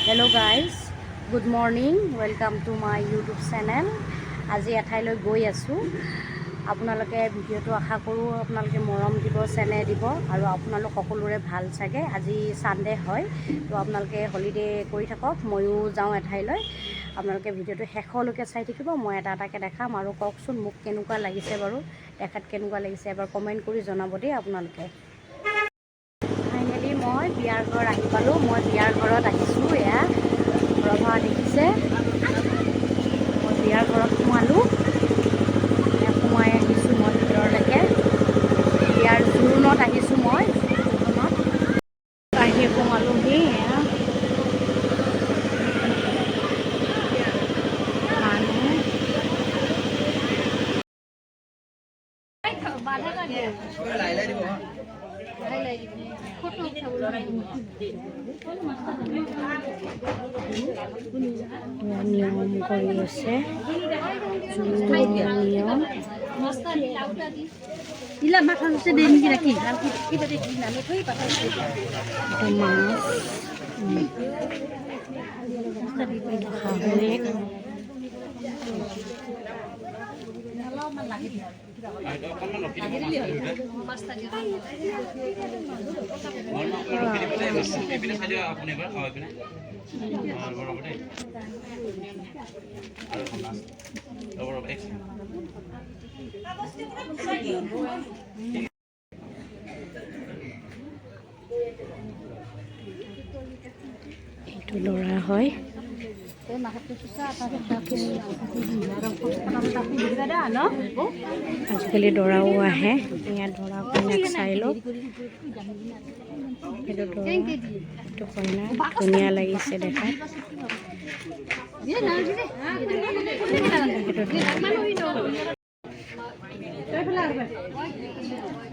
Hello' guys, good morning, welcome to my YouTube channel. আজি এঠাইলৈ গৈ আছোঁ। আপোনালোকে ভিডিঅ'টো আশা কৰোঁ আপোনালোকে মৰম দিব, চেনেহ দিব আৰু আপোনালোক সকলোৰে ভাল চাগে। আজি ছানডে হয়, তো আপোনালোকে হলিডে কৰি থাকক। ময়ো যাওঁ এঠাইলৈ। আপোনালোকে ভিডিঅ'টো শেষলৈকে চাই থাকিব। মই এটা এটাকৈ দেখাম আৰু কওকচোন মোক কেনেকুৱা লাগিছে বাৰু, দেখাত কেনেকুৱা লাগিছে এবাৰ কমেণ্ট কৰি জনাব দেই আপোনালোকে। ফাইনেলি মই বিয়াৰ ঘৰ আহি পালোঁ। মই বিয়াৰ ঘৰত আহিছোঁ। এয়া ৰভা দেখিছে, মই বিয়াৰ ঘৰত সোমালোঁ। সোমাই আহিছোঁ মই ভিতৰলৈকে। বিয়াৰ জোৰোণত আহিছোঁ মই, জোৰোণত আহি সোমালোহি। এয়া নিয়ম কৰি আছে, নিয়ম শাহুৱেক এইটো ল'ৰা হয়। আজিকালি দৰাও আহে, ইয়াত দৰা কইনাক চাই লওক। এইটো দৰা, এইটো কইনা, ধুনীয়া লাগিছে দেখাত।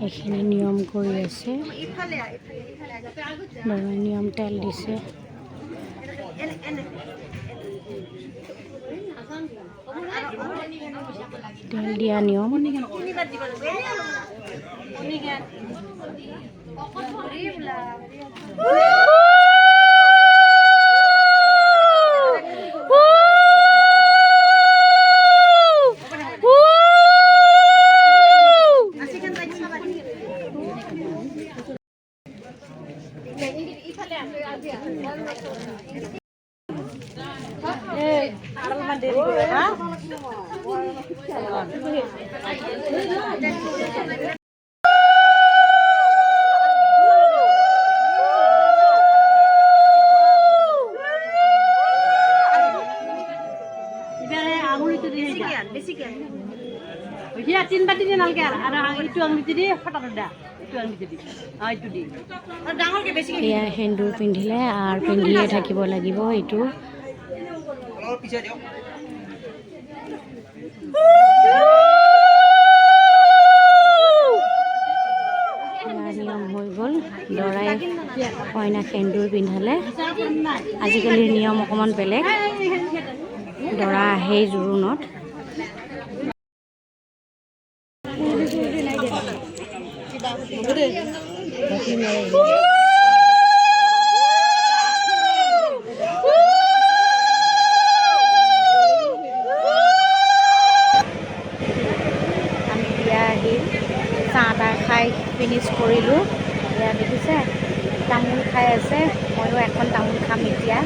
এইখিনি নিয়ম কৰি আছে, দৰা নিয়ম তেল দিছে। তেল দিয়া নিয়ম। এয়া সেন্দুৰ পিন্ধিলে আৰু পিন্ধিয়ে থাকিব লাগিব। এইটো নিয়ম হৈ গ'ল। দৰাই কইনাক সেন্দুৰ পিন্ধালে। আজিকালিৰ নিয়ম অকণমান বেলেগ। দৰা আহেই জোৰোণত। আমি বিয়া আহি চাহ তাহ খাই ফিনিছ কৰিলোঁ। এয়া দেখিছে তামোল খাই আছে, ময়ো এখন তামোল খাম এতিয়া।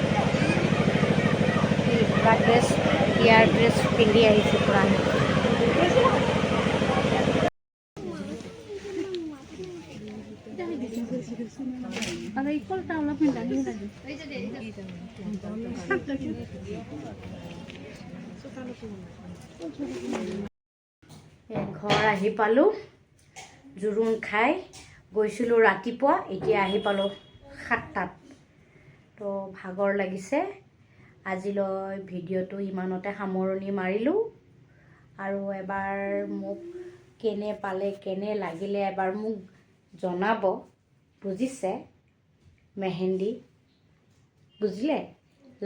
পুৰা ড্ৰেছ, বিয়াৰ ড্ৰেছ পিন্ধি আহিছোঁ পুৰা। ঘৰ আহি পালোঁ, জোৰোণ খাই গৈছিলোঁ ৰাতিপুৱা, এতিয়া আহি পালোঁ 7টাত। তো ভাগৰ লাগিছে। আজিলৈ ভিডিঅ'টো ইমানতে সামৰণি মাৰিলোঁ। আৰু এবাৰ মোক কেনে পালে, কেনে লাগিলে এবাৰ মোক জনাব, বুজিছে? মেহেন্দি বুজিলে?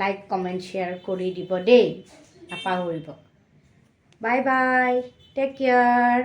লাইক কমেণ্ট শ্বেয়াৰ কৰি দিব দেই, নাপাহৰিব। Bye bye, take care.